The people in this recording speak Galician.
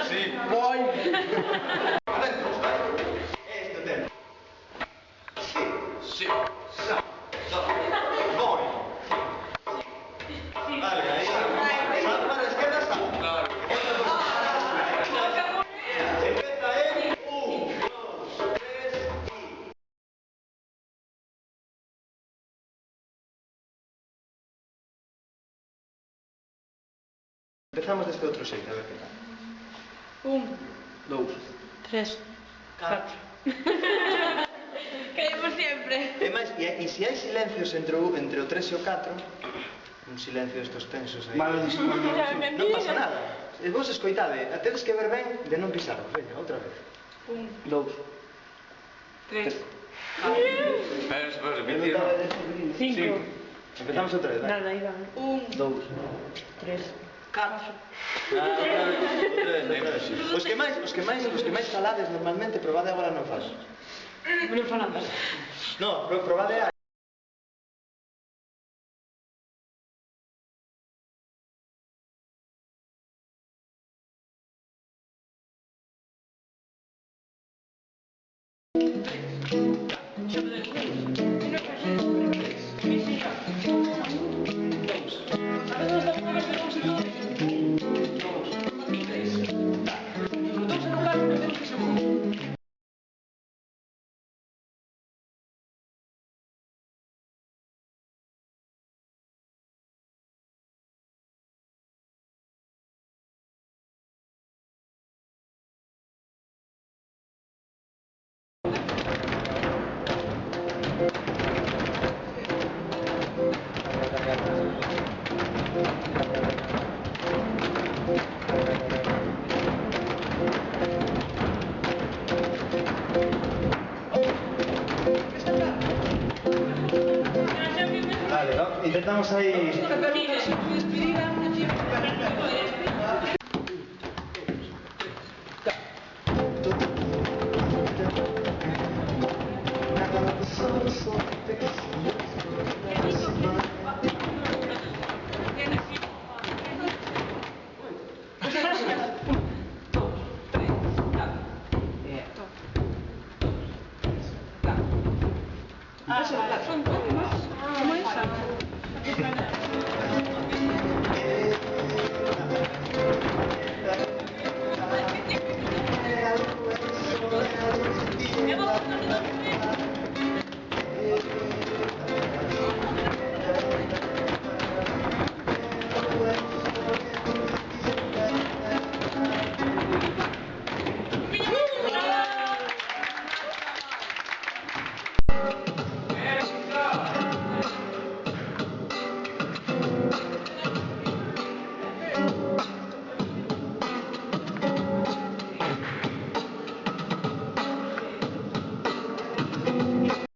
Sí. Voy. Sí. Voy. Vale, ahí. Salta para la izquierda, salta. Claro. Empieza en 1, 2, 3 y... Empezamos deste outro xeito, a ver que tal. 1, 2, 3, 4. Caemos sempre. E se hai silencios entre o 3 e o 4, un silencio destos tensos aí, non pasa nada. E vos escoitade, tedes que ver ben de non pisar. Veña, outra vez. 1, 2, 3, 4. Repetir. 5. Empezamos outra vez, Nada, aí va. 1, 2, 3, 4. Os que máis falades normalmente, probade agora non faz. Non falamos. No, probade a... Vale, intentamos aí... Son